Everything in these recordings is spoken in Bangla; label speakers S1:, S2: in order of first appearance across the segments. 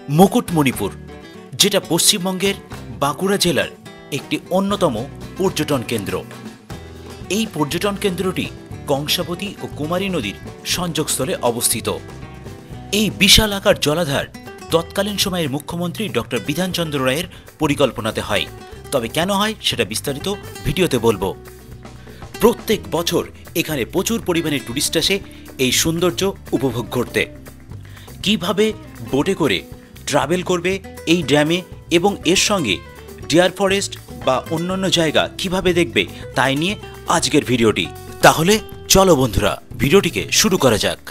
S1: মুকুটমণিপুর, যেটা পশ্চিমবঙ্গের বাঁকুড়া জেলার একটি অন্যতম পর্যটন কেন্দ্র। এই পর্যটন কেন্দ্রটি কংসাবতী ও কুমারী নদীর সংযোগস্থলে অবস্থিত। এই বিশাল আকার জলাধার তৎকালীন সময়ের মুখ্যমন্ত্রী ডক্টর বিধানচন্দ্র রায়ের পরিকল্পনাতে হয়। তবে কেন হয় সেটা বিস্তারিত ভিডিওতে বলবো। প্রত্যেক বছর এখানে প্রচুর পরিমাণে টুরিস্ট আসে এই সৌন্দর্য উপভোগ করতে। কিভাবে বোটে করে ট্রাভেল করবে এই ড্যামে এবং এর সঙ্গে ডিয়ার ফরেস্ট বা অন্যান্য জায়গা কিভাবে দেখবে তাই নিয়ে আজকের ভিডিওটি। তাহলে চলো বন্ধুরা, ভিডিওটিকে শুরু করা যাক।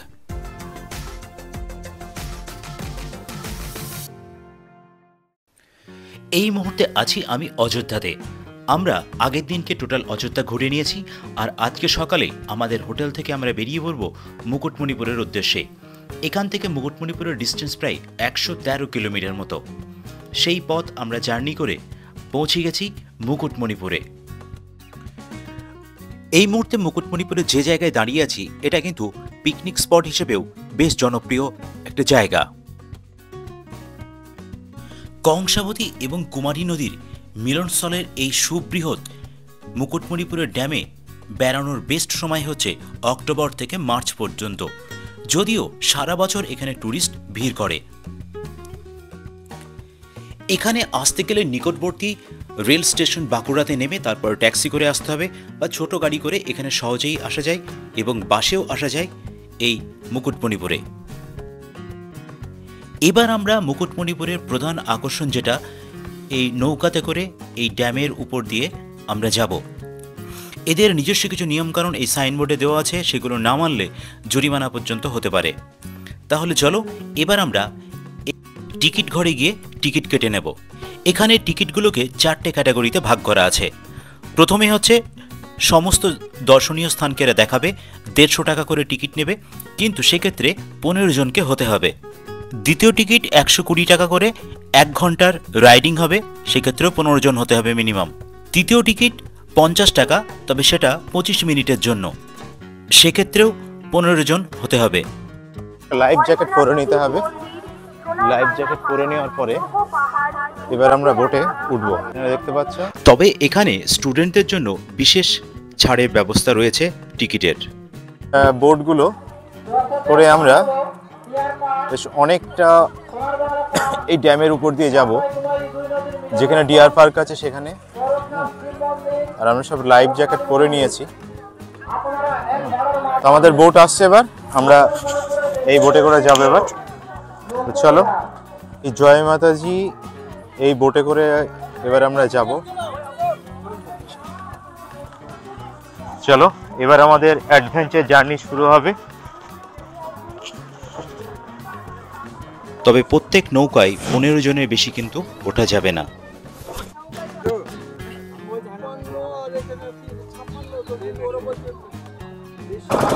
S1: এই মুহূর্তে আছি আমি অযোধ্যাতে। আমরা আগের দিনকে টোটাল অযোধ্যা ঘুরে নিয়েছি, আর আজকে সকালে আমাদের হোটেল থেকে আমরা বেরিয়ে পড়ব মুকুটমণিপুরের উদ্দেশ্যে। এখান থেকে মুকুটমণিপুরের ডিস্টেন্স প্রায় 113 কিলোমিটার মতো। সেই পথ আমরা জার্নি করে পৌঁছে গেছি মুকুটমণিপুরে। এই মুহূর্তে মুকুটমণিপুরে যে জায়গায় দাঁড়িয়ে আছি এটা কিন্তু পিকনিক স্পট হিসেবেও বেশ জনপ্রিয় একটা জায়গা। কংসাবতী এবং কুমারী নদীর মিলনস্থলের এই সুবৃহৎ মুকুটমণিপুরের ড্যামে বেড়ানোর বেস্ট সময় হচ্ছে অক্টোবর থেকে মার্চ পর্যন্ত, যদিও সারা বছর এখানে ট্যুরিস্ট ভিড় করে। এখানে আসতে গেলে নিকটবর্তী রেল স্টেশন বাঁকুড়াতে নেমে তারপর ট্যাক্সি করে আসতে হবে, বা ছোট গাড়ি করে এখানে সহজেই আসা যায় এবং বাসেও আসা যায় এই মুকুটমণিপুরে। এবার আমরা মুকুটমণিপুরের প্রধান আকর্ষণ যেটা, এই নৌকাতে করে এই ড্যামের উপর দিয়ে আমরা যাব। এদের নিজস্ব কিছু নিয়মকানুন এই সাইনবোর্ডে দেওয়া আছে, সেগুলো না মানলে জরিমানা পর্যন্ত হতে পারে। তাহলে চলো এবার আমরা টিকিট ঘরে গিয়ে টিকিট কেটে নেব। এখানে টিকিটগুলোকে 4টে ক্যাটাগরিতে ভাগ করা আছে। প্রথমে হচ্ছে সমস্ত দর্শনীয় স্থানকে এরা দেখাবে, 150 টাকা করে টিকিট নেবে, কিন্তু সেক্ষেত্রে 15 জনকে হতে হবে। দ্বিতীয় টিকিট 120 টাকা করে, 1 ঘন্টার রাইডিং হবে, সেক্ষেত্রেও 15 জন হতে হবে মিনিমাম। তৃতীয় টিকিট 50 টাকা, তবে সেটা 25 মিনিটের জন্য, সেক্ষেত্রেও 15 জন হতে হবে।
S2: লাইফ জ্যাকেট পরে নিতে হবে। লাইফ জ্যাকেট পরে নেওয়ার পরে এবার আমরা বোটে উঠবো, দেখতে পাচ্ছ।
S1: তবে এখানে স্টুডেন্টদের জন্য বিশেষ ছাড়ের ব্যবস্থা রয়েছে টিকিটের।
S2: বোটগুলো করে আমরা বেশ অনেকটা এই ড্যামের উপর দিয়ে যাব, যেখানে ডিয়ার পার্ক আছে সেখানে। আর আমরা সব লাইফ জ্যাকেট পরে নিয়েছি। তো আমাদের বোট আসছে, এবার আমরা এই বোটে করে যাবো। এবার চলো, এই জয় মাতাজি এই বোটে করে এবার আমরা যাব। চলো এবার আমাদের অ্যাডভেঞ্চার জার্নি শুরু হবে।
S1: তবে প্রত্যেক নৌকায় 15 জনের বেশি কিন্তু ওঠা যাবে না।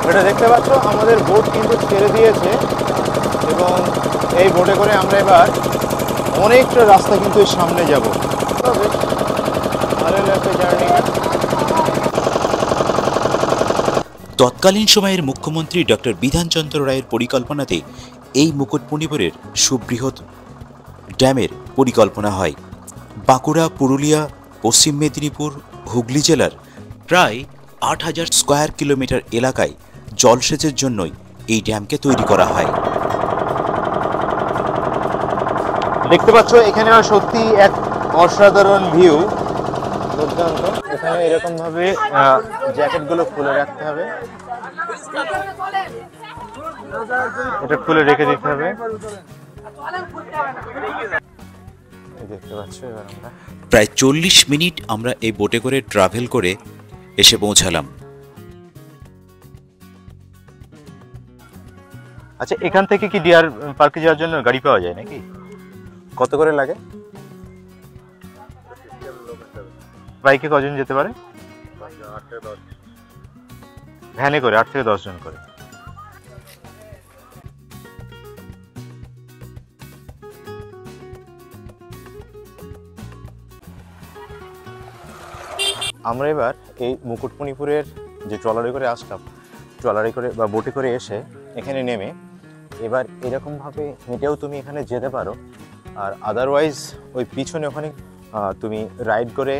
S2: এটা দেখতে পাচ্ছ, আমাদের বোট কিন্তু ছেড়ে দিয়েছে এবং এই বোটে করে আমরা এবার অনেকটা রাস্তা কিন্তু সামনে যাব। ভালো লাগবে জার্নিটা।
S1: তৎকালীন সময়ের মুখ্যমন্ত্রী ডক্টর বিধানচন্দ্র রায়ের পরিকল্পনাতে এই মুকুটমণিপুরের সুবৃহৎ ড্যামের পরিকল্পনা হয়। বাঁকুড়া, পুরুলিয়া, পশ্চিম মেদিনীপুর, হুগলি জেলার প্রায় 8000 স্কোয়ার কিলোমিটার এলাকায় জলসেচের জন্যই এই ড্যামকে তৈরি করা হয়।
S2: দেখতে পাচ্ছ এখানে সত্যি এক অসাধারণ ভিউ, দুর্দান্ত। এখানে এরকম ভাবে জ্যাকেটগুলো খুলে রাখতে হবে, এটা খুলে রেখে দিতে হবে। দেখতে পাচ্ছ এবার আমরা
S1: প্রায় 40 মিনিট আমরা এই বোটে করে ট্রাভেল করে এসে পৌঁছালাম।
S2: আচ্ছা, এখান থেকে কি ডিয়ার পার্কে যাওয়ার জন্য গাড়ি পাওয়া যায় নাকি? কত করে লাগে? বাইকে কজন যেতে পারে? ভ্যানে করে 8 থেকে 10 জন করে। আমরা এবার এই মুকুটমণিপুরের যে ট্রলারে করে আসলাম, ট্রলারে করে বা বোটে করে এসে এখানে নেমে এবার এরকমভাবে হেঁটেও তুমি এখানে যেতে পারো, আর আদারওয়াইজ ওই পিছনে ওখানে তুমি রাইড করে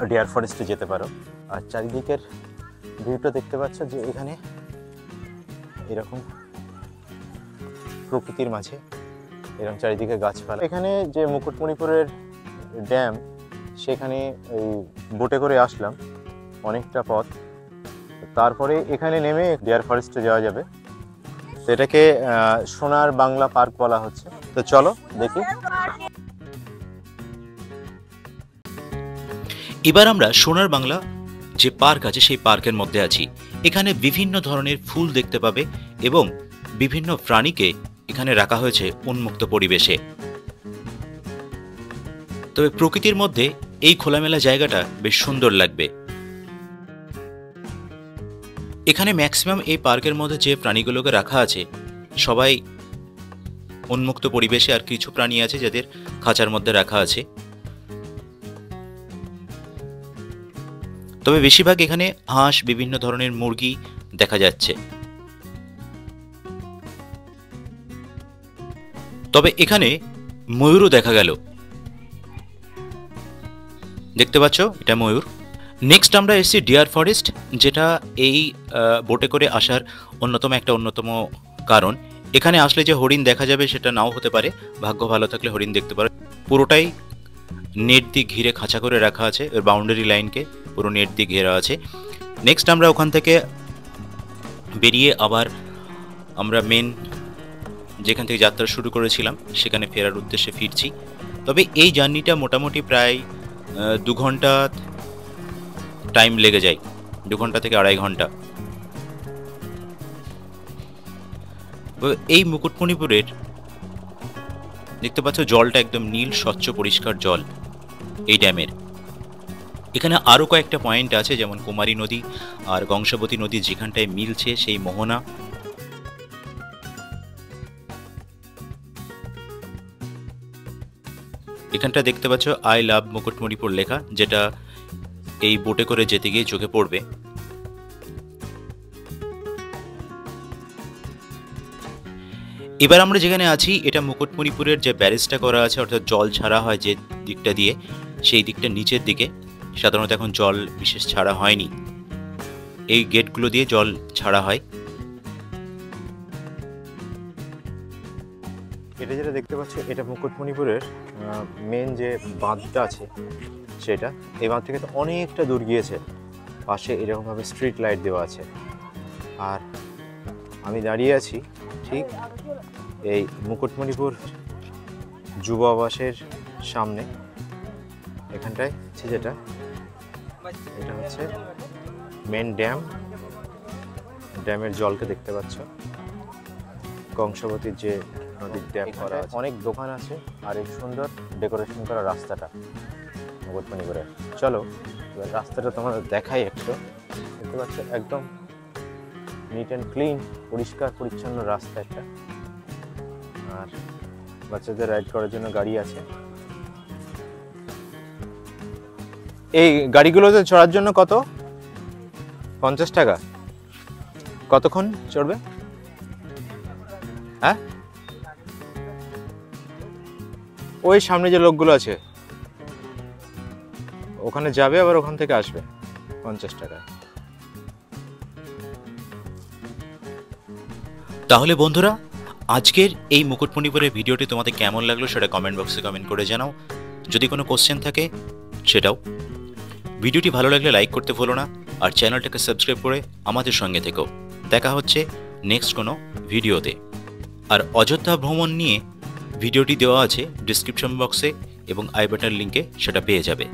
S2: ডিয়ার ফরেস্টে যেতে পারো। আর চারিদিকের ভিউটা দেখতে পাচ্ছ যে এখানে এরকম প্রকৃতির মাঝে এরকম চারিদিকে গাছপালা। এখানে যে মুকুটমণিপুরের ড্যাম, সেখানে এই বোটে করে আসলাম অনেকটা পথ, তারপরে এখানে নেমে ডিয়ার ফরেস্টে যাওয়া যাবে। তো এটাকে সোনার বাংলা পার্ক বলা হচ্ছে। তো চলো দেখি।
S1: এবার আমরা সোনার বাংলা যে পার্ক আছে সেই পার্কের মধ্যে আছি। এখানে বিভিন্ন ধরনের ফুল দেখতে পাবে এবং বিভিন্ন প্রাণীকে এখানে রাখা হয়েছে উন্মুক্ত পরিবেশে। তবে প্রকৃতির মধ্যে এই খোলামেলা জায়গাটা বেশ সুন্দর লাগবে। এখানে ম্যাক্সিমাম এই পার্কের মধ্যে যে প্রাণীগুলোকে রাখা আছে সবাই উন্মুক্ত পরিবেশে, আর কিছু প্রাণী আছে যাদের খাঁচার মধ্যে রাখা আছে। তবে বেশিরভাগ এখানে হাঁস, বিভিন্ন ধরনের মুরগি দেখা যাচ্ছে। তবে এখানে ময়ূরও দেখা গেল, দেখতে পাচ্ছ এটা ময়ূর। নেক্সট আমরা এসেছি ডিয়ার ফরেস্ট, যেটা এই বোটে করে আসার অন্যতম কারণ। এখানে আসলে যে হরিণ দেখা যাবে সেটা নাও হতে পারে, ভাগ্য ভালো থাকলে হরিণ দেখতে পারে। পুরোটাই নেট দিয়ে ঘিরে খাঁচা করে রাখা আছে, এর বাউন্ডারি লাইনকে পুরো নেট দিয়ে ঘেরা আছে। নেক্সট আমরা ওখান থেকে বেরিয়ে আবার আমরা মেন যেখান থেকে যাত্রা শুরু করেছিলাম সেখানে ফেরার উদ্দেশ্যে ফিরছি। তবে এই জার্নিটা মোটামুটি প্রায় 2 ঘন্টা টাইম লেগে যায়, 2 ঘন্টা থেকে 2.5 ঘন্টা। এই মুকুটমণিপুরের দেখতে পাচ্ছ জলটা একদম নীল স্বচ্ছ পরিষ্কার জল এই ড্যামের। এখানে আরও কয়েকটা পয়েন্ট আছে, যেমন কুমারী নদী আর কংসাবতী নদী যেখানটায় মিলছে সেই মোহনা। এখানটা দেখতে পাচ্ছ আই লাভ মুকুটমণিপুর লেখা, যেটা এই বোটে করে যেতে গিয়ে চোখে পড়বে। এবার আমরা যেখানে আছি এটা মুকুটমণিপুরের যে ব্যারেজটা করা আছে, অর্থাৎ জল ছাড়া হয় যে দিকটা দিয়ে, সেই দিকটা নিচের দিকে। সাধারণত এখন জল বিশেষ ছাড়া হয়নি, এই গেটগুলো দিয়ে জল ছাড়া হয়।
S2: এটা যেটা দেখতে পাচ্ছ এটা মুকুটমণিপুরের মেন যে বাঁধটা আছে সেটা। এই বাঁধ থেকে তো অনেকটা দূর গিয়েছে, পাশে এরকমভাবে স্ট্রিট লাইট দেওয়া আছে। আর আমি দাঁড়িয়ে আছি ঠিক এই মুকুটমণিপুর যুব আবাসের সামনে, এখানটায় যেটা এটা হচ্ছে মেন ড্যাম। ড্যামের জলকে দেখতে পাচ্ছ, কংসাবতীর যে নদীর ড্যাম করা আছে, অনেক দোকান আছে আর এই সুন্দর ডেকোরেশন করা রাস্তাটা মুকুটমণিপুরে। চলো এবার রাস্তাটা তোমাদের দেখাই একটু। দেখতে পাচ্ছ একদম নিট অ্যান্ড ক্লিন, পরিষ্কার পরিচ্ছন্ন রাস্তা একটা। আর বাচ্চাদের রাইড করার জন্য গাড়ি আছে। এই গাড়িগুলোতে চড়ার জন্য কত? 50 টাকা। কতক্ষণ চড়বে? হ্যাঁ, ওই সামনে যে লোকগুলো আছে ওখানে যাবে, আবার ওখান থেকে আসবে 50 টাকা।
S1: তাহলে বন্ধুরা, আজকের এই মুকুটমণিপুরের ভিডিওটি তোমাদের কেমন লাগলো সেটা কমেন্ট বক্সে কমেন্ট করে জানাও। যদি কোনো কোশ্চেন থাকে সেটাও। ভিডিওটি ভালো লাগলে লাইক করতে ভুলো না, আর চ্যানেলটাকে সাবস্ক্রাইব করে আমাদের সঙ্গে থেকো। দেখা হচ্ছে নেক্সট কোনো ভিডিওতে। আর অযোধ্যা ভ্রমণ নিয়ে ভিডিওটি দেওয়া আছে ডিসক্রিপশন বক্সে এবং আই বাটনের লিঙ্কে, সেটা পেয়ে যাবে।